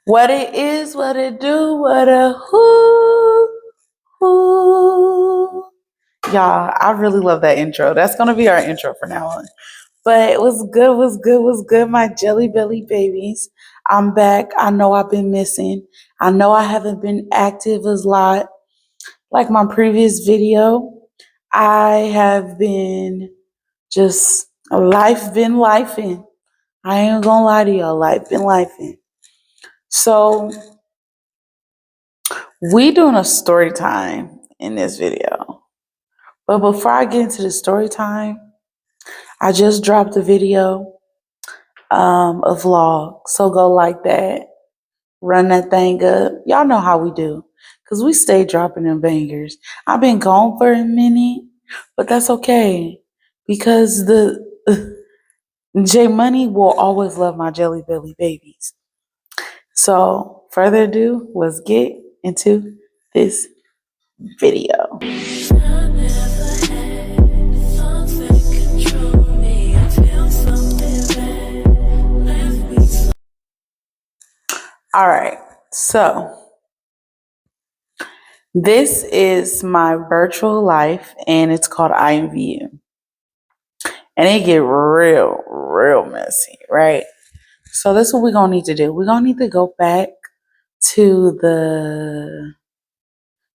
What it is, what it do, what a who. Y'all, I really love that intro. That's gonna be our intro for now on. But it was good, was good, my jelly belly babies. I'm back. I know I've been missing. I know I haven't been active as lot like my previous video. I have been just life been lifing. I ain't gonna lie to y'all, life been lifing. So we doing a story time in this video. But before I get into the story time, I just dropped a video, a vlog. So go like that, run that thing up. Y'all know how we do, cause we stay dropping them bangers. I've been gone for a minute, but that's okay, because the J Money will always love my jelly belly babies. So further ado, let's get into this video. All right, so this is my virtual life, and it's called IMVU, and it get real messy, right? So this is what we're gonna need to do. We're gonna need to go back to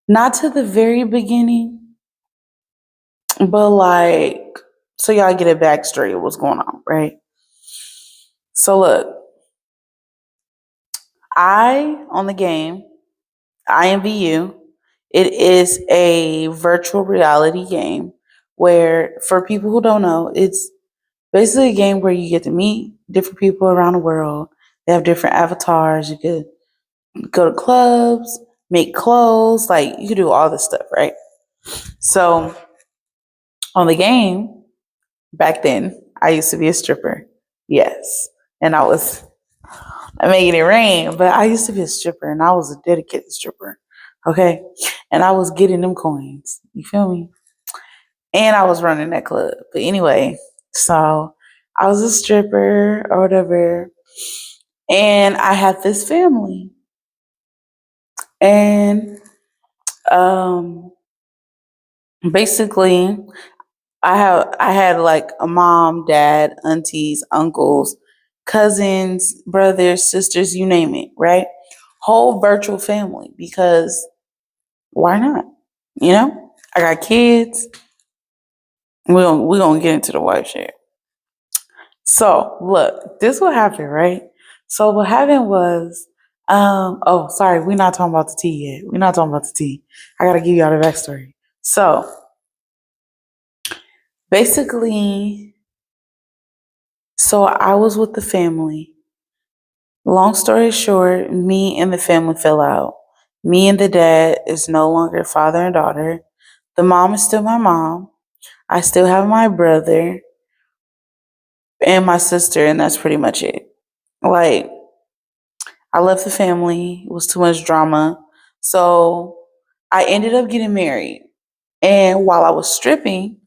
not to the very beginning, but like, so y'all get a backstory of what's going on, right? So look, on the game, IMVU, it is a virtual reality game where, for people who don't know, it's basically a game where you get to meet different people around the world. They have different avatars. You could go to clubs, make clothes, like you could do all this stuff, right? So on the game, back then, I used to be a stripper. Yes. And I'm making it rain, but I used to be a stripper, and I was a dedicated stripper. Okay. And I was getting them coins. You feel me? And I was running that club. But anyway, so I was a stripper or whatever. And I had this family. And basically I had like a mom, dad, aunties, uncles, cousins, brothers, sisters, you name it, right? Whole virtual family, because why not? You know? I got kids. We gonna get into the wife shit. So look, this what happened, right? So what happened was, oh sorry, we're not talking about the tea yet. We're not talking about the tea. I gotta give y'all the backstory. So basically, so I was with the family. Long story short, me and the family fell out. Me and the dad is no longer father and daughter. The mom is still my mom. I still have my brother and my sister, and that's pretty much it. Like, I left the family. It was too much drama. So I ended up getting married. And while I was stripping,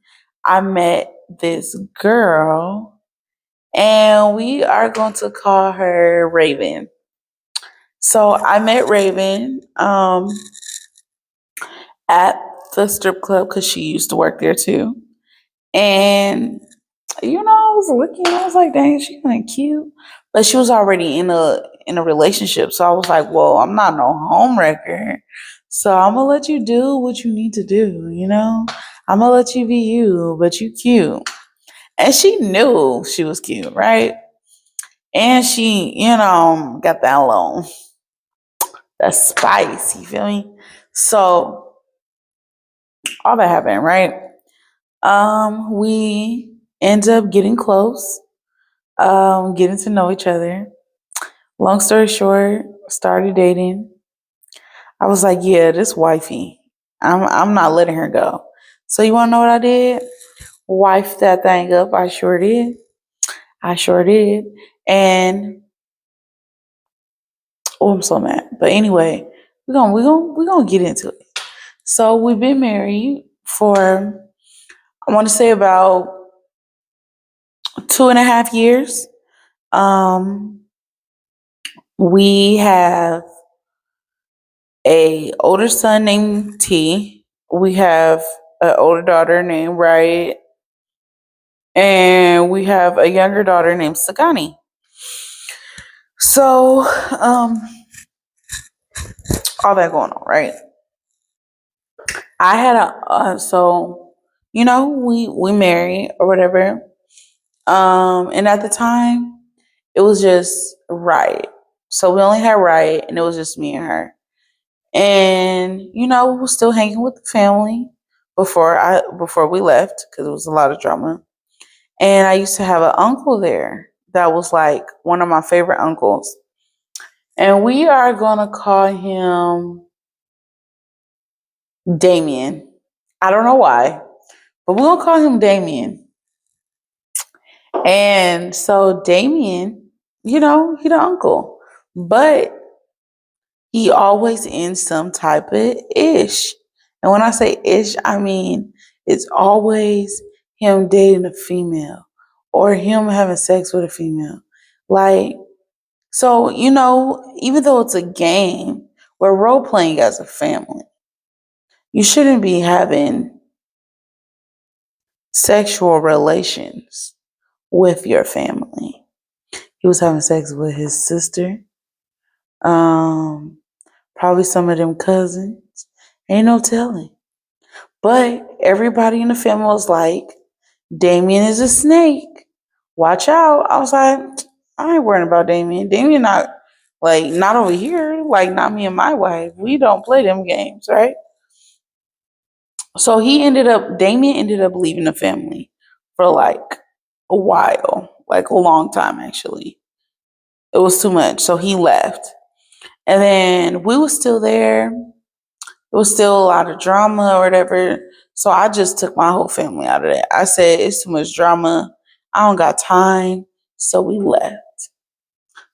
I met this girl, and we are going to call her Raven. So I met Raven at the strip club because she used to work there too. And I was looking, I was like, dang, she's kind of cute. But she was already in a relationship. So I was like, well, I'm not no home wrecker. So I'm gonna let you do what you need to do, you know? I'm gonna let you be you, but you cute. And she knew she was cute, right? And she, got that little that spice, you feel me? So all that happened, right? We end up getting close, getting to know each other. Long story short, started dating. I was like, yeah, this wifey. I'm not letting her go. So you wanna know what I did? Wife that thing up. I sure did. I sure did. And oh, I'm so mad. But anyway, we're gonna get into it. So we've been married for, I want to say, about 2.5 years. Um, We have a older son named T. We have an older daughter named Riot, and we have a younger daughter named Sagani. So, all that going on, right? I had we married or whatever. And at the time, it was just Riot. So we only had Riot, and it was just me and her. And we were still hanging with the family before we left because it was a lot of drama. And I used to have an uncle there that was like one of my favorite uncles. And we are gonna call him Damien. I don't know why, but we're gonna call him Damien. And so Damien, he the uncle. But he always in some type of ish. And when I say ish, I mean it's always him dating a female or him having sex with a female. Like, so, even though it's a game, we're role playing as a family. You shouldn't be having sexual relations with your family. He was having sex with his sister, probably some of them cousins. Ain't no telling. But everybody in the family was like, Damien is a snake. Watch out. I was like, I ain't worrying about Damien. Damien not over here. Like, not me and my wife. We don't play them games, right? So Damien ended up leaving the family for like a while, like a long time actually. It was too much. So he left. And then we were still there. It was still a lot of drama or whatever. So I just took my whole family out of that. I said, it's too much drama. I don't got time. So we left.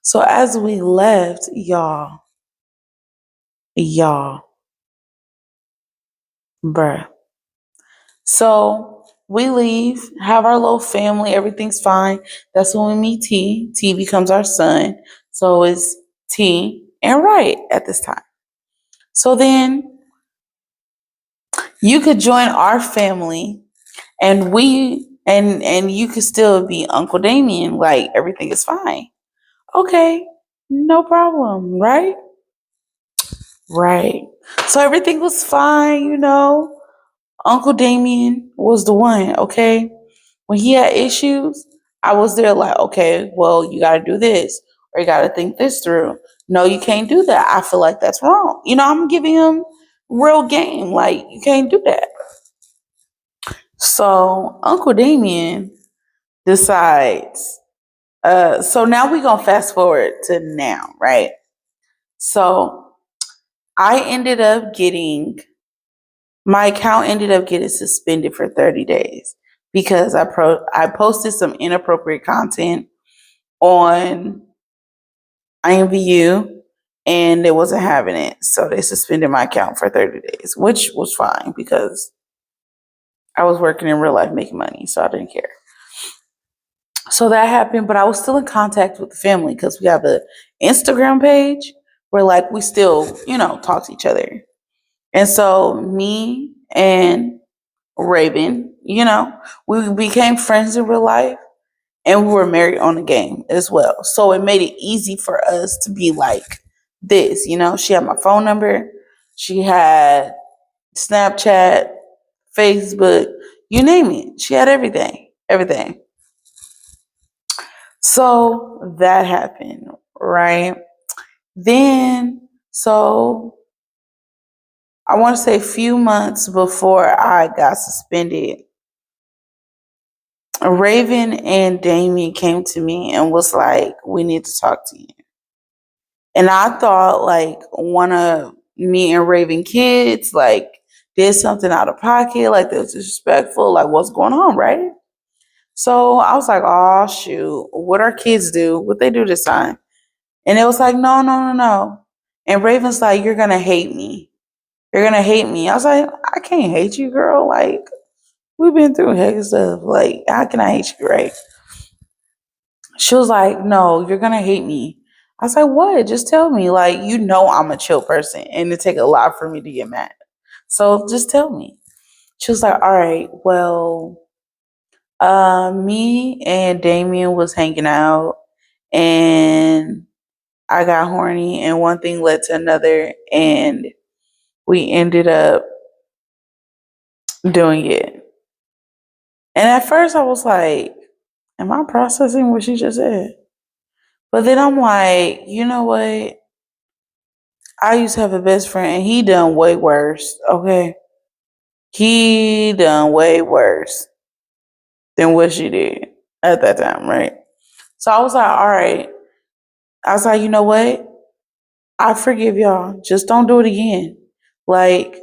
So as we left, y'all, bruh. So we leave, have our little family, everything's fine. That's when we meet T. T becomes our son. So it's T and Riot at this time. So then you could join our family and you could still be Uncle Damien, like everything is fine. Okay, no problem, right? Right. So everything was fine, Uncle Damien was the one, okay? When he had issues, I was there like, okay, well, you gotta do this, or you gotta think this through. No, you can't do that. I feel like that's wrong. I'm giving him real game. Like, you can't do that. So Uncle Damien decides. So now we're gonna fast forward to now, right? So I ended up getting my account ended up getting suspended for 30 days because I posted some inappropriate content on IMVU and they wasn't having it. So they suspended my account for 30 days, which was fine because I was working in real life making money, so I didn't care. So that happened, but I was still in contact with the family because we have an Instagram page where like we still, talk to each other. And so me and Raven, we became friends in real life and we were married on the game as well. So it made it easy for us to be like this, She had my phone number, she had Snapchat, Facebook, you name it. She had everything, everything. So that happened, right? Then, so I want to say a few months before I got suspended, Raven and Damien came to me and was like, we need to talk to you. And I thought like one of me and Raven kids like did something out of pocket, like they was disrespectful, like what's going on, right? So I was like, oh shoot, what our kids do, what they do this time? And it was like, no, no, no, no. And Raven's like, you're gonna hate me. You're gonna hate me. I was like, I can't hate you, girl. Like, we've been through heck stuff. Like, how can I hate you, right? She was like, no, you're gonna hate me. I was like, what? Just tell me. Like, you know, I'm a chill person and it take a lot for me to get mad. So just tell me. She was like, all right, well, me and Damien was hanging out and I got horny and one thing led to another and we ended up doing it. And at first I was like, am I processing what she just said? But then I'm like, you know what? I used to have a best friend and he done way worse, okay? He done way worse than what she did at that time, right? So I was like, all right. I was like, you know what? I forgive y'all. Just don't do it again. Like,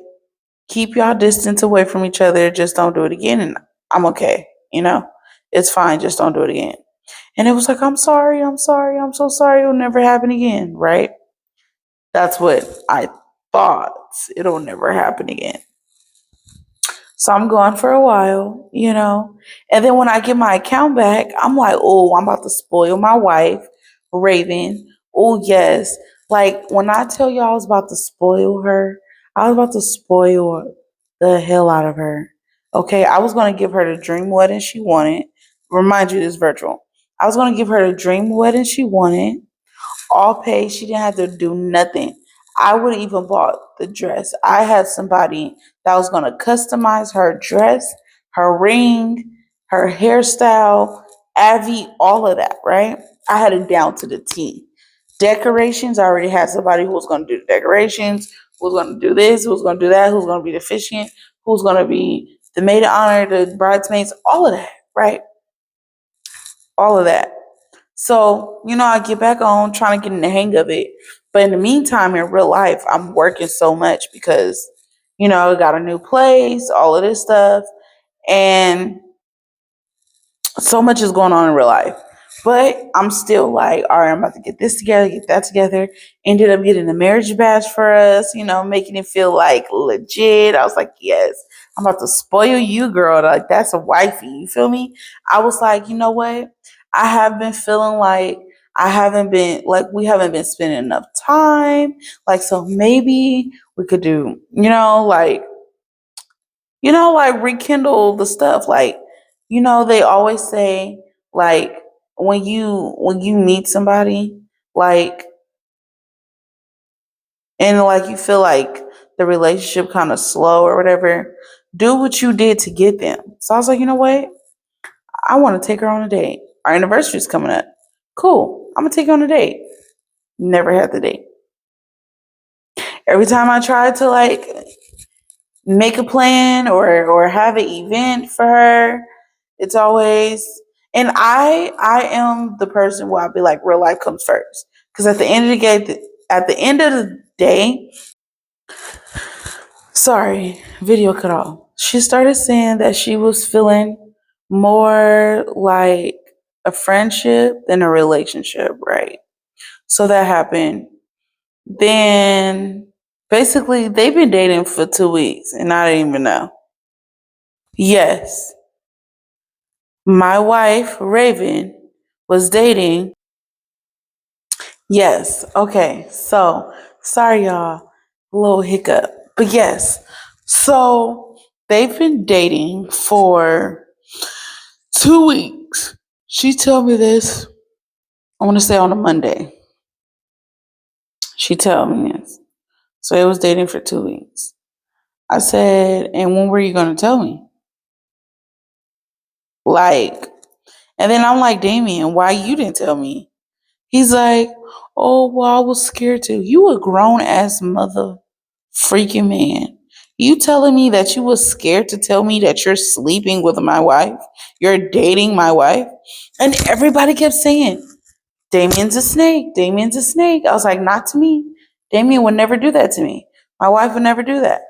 keep y'all distance away from each other. Just don't do it again. And I'm okay. You know, it's fine. Just don't do it again. And it was like, I'm sorry. I'm sorry. I'm so sorry. It'll never happen again. Right? That's what I thought. It'll never happen again. So I'm gone for a while, you know. And then when I get my account back, I'm like, oh, I'm about to spoil my wife, Raven. Oh, yes. Like when I tell you I was about to spoil her, I was about to spoil the hell out of her. Okay, I was going to give her the dream wedding she wanted. Remind you, this virtual. I was going to give her the dream wedding she wanted, all paid. She didn't have to do nothing. I would have even bought the dress. I had somebody that was going to customize her dress, her ring, her hairstyle, Avi, all of that, right? I had it down to the T. Decorations, I already had somebody who was going to do the decorations, who was going to do this, who was going to do that, who's going to be the officiant, who's going to be the maid of honor, the bridesmaids, all of that, right? All of that. So, you know, I get back on trying to get in the hang of it. But in the meantime, in real life, I'm working so much because, you know, I got a new place, all of this stuff. And so much is going on in real life. But I'm still like, all right, I'm about to get this together, get that together. Ended up getting a marriage badge for us, you know, making it feel like legit. I was like, yes, I'm about to spoil you, girl. Like, that's a wifey. You feel me? I was like, you know what? I have been feeling like I haven't been, like, we haven't been spending enough time. Like, so maybe we could do, like rekindle the stuff. Like, you know, they always say like when you meet somebody, like, and like you feel like the relationship kind of slow or whatever, do what you did to get them. So I was like, you know what? I want to take her on a date. Our anniversary is coming up. Cool. I'm gonna take her on a date. Never had the date. Every time I tried to like make a plan or have an event for her, it's always, and I am the person where I'll be like, real life comes first. Because at the end of the day, sorry, video cut off. She started saying that she was feeling more like a friendship than a relationship, right? So that happened. Then basically they've been dating for 2 weeks and I didn't even know. Yes, my wife, Raven, was dating. Yes, okay. So, sorry, y'all. A little hiccup. But yes, so they've been dating for 2 weeks. She told me this, I want to say on a Monday. She told me this. So they was dating for 2 weeks. I said, and when were you going to tell me? Like, and then I'm like, Damien, why you didn't tell me? He's like, oh, well, I was scared to. You a grown ass mother freaking man. You telling me that you was scared to tell me that you're sleeping with my wife? You're dating my wife? And everybody kept saying, Damien's a snake. Damien's a snake. I was like, not to me. Damien would never do that to me. My wife would never do that.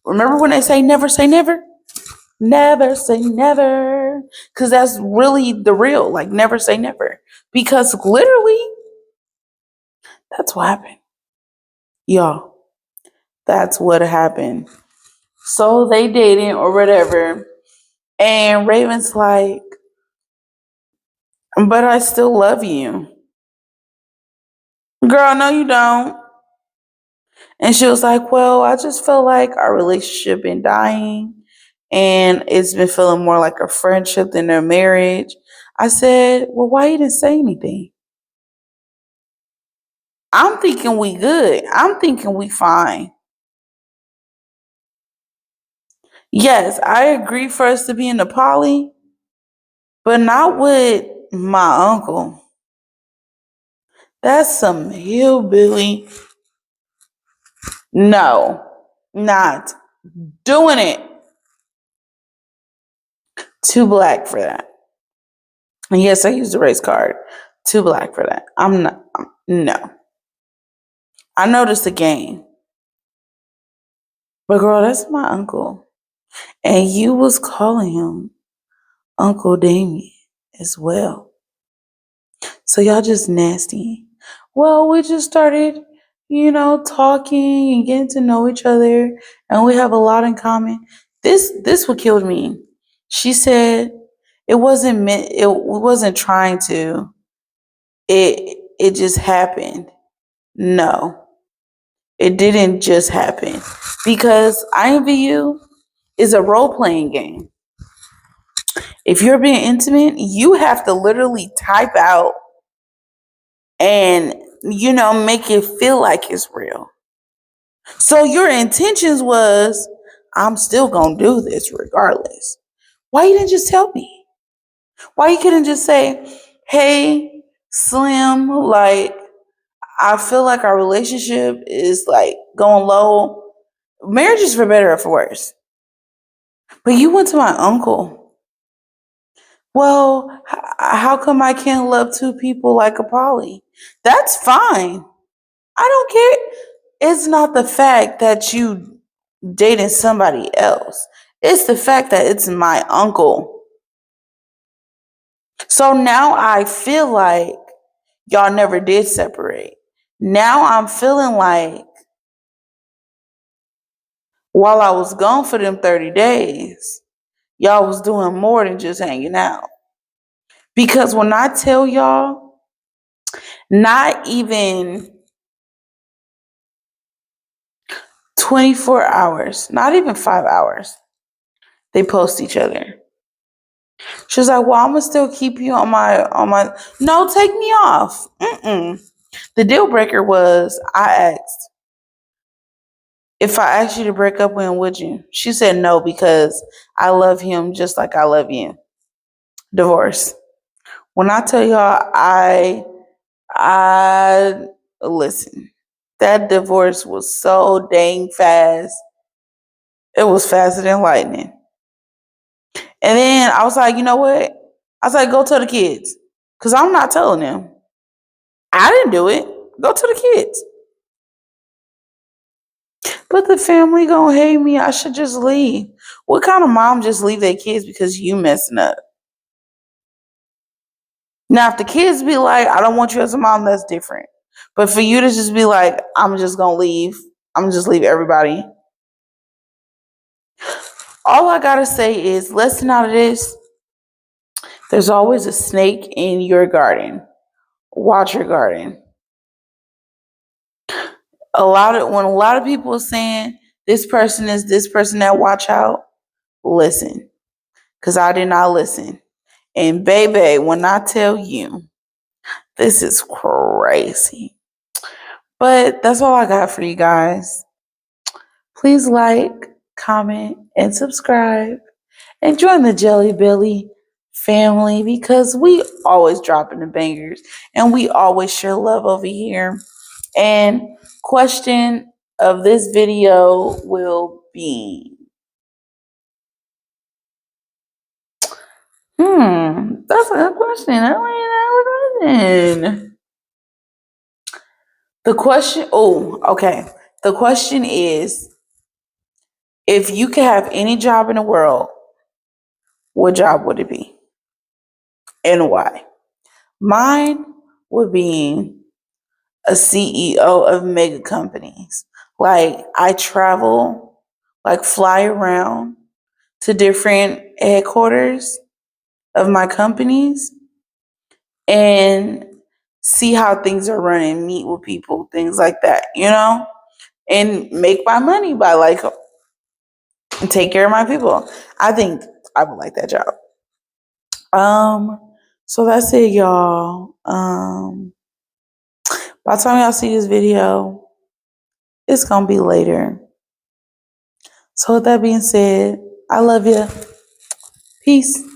Remember when they say never say never? Never say never. Because that's really the real. Like, never say never. Because literally, that's what happened. Y'all, that's what happened. So they dating or whatever. And Raven's like, but I still love you. Girl, no, you don't. And she was like, well, I just feel like our relationship been dying and it's been feeling more like a friendship than a marriage. I said, well, why you didn't say anything? I'm thinking we good. I'm thinking we fine. Yes, I agree for us to be in the poly, but not with my uncle. That's some hillbilly. No, not doing it. Too black for that. And yes, I used the race card. Too black for that. I'm not. No. I noticed the game. But girl, that's my uncle. And you was calling him Uncle Damien as well. So y'all just nasty. Well, we just started, talking and getting to know each other, and we have a lot in common. This what killed me. She said it wasn't meant. It wasn't trying to. It just happened. No, it didn't just happen because IMVU is a role playing game. If you're being intimate, you have to literally type out and make it feel like it's real. So your intentions was, I'm still gonna do this regardless. Why you didn't just tell me? Why you couldn't just say, hey, Slim, like I feel like our relationship is like going low. Marriage is for better or for worse. But you went to my uncle. Well, how come I can't love two people like a poly? That's fine. I don't care. It's not the fact that you dating somebody else. It's the fact that it's my uncle. So now I feel like y'all never did separate. Now I'm feeling like while I was gone for them 30 days, y'all was doing more than just hanging out. Because when I tell y'all, not even 24 hours, not even 5 hours, they post each other. She was like, well, I'm gonna still keep you on my no, take me off. The deal breaker was I asked, if I asked you to break up with him, would you? She said no because I love him just like I love you. Divorce. When I tell y'all I listen, that divorce was so dang fast. It was faster than lightning. And then I was like, you know what? I was like, go tell the kids. Because I'm not telling them. I didn't do it. Go to the kids. But the family gonna hate me. I should just leave. What kind of mom just leave their kids because you messing up? Now, if the kids be like, I don't want you as a mom, that's different. But for you to just be like, I'm just gonna leave. I'm gonna just leave everybody. All I gotta say is, lesson out of this: there's always a snake in your garden. Watch your garden. When a lot of people are saying this person is this person that watch out, listen. Cause I did not listen. And baby, when I tell you, this is crazy. But that's all I got for you guys. Please like, comment, and subscribe. And join the Jelly Belly family because we always dropping the bangers and we always share love over here. And question of this video will be that's a good question. I like that question. The question, okay. The question is, if you could have any job in the world, what job would it be? And why? Mine would be a CEO of mega companies. Like I travel, like fly around to different headquarters of my companies and see how things are running, meet with people, things like that, and make my money by like and take care of my people. I think I would like that job. So that's it, y'all. By the time y'all see this video, it's gonna be later. So with that being said, I love you. Peace.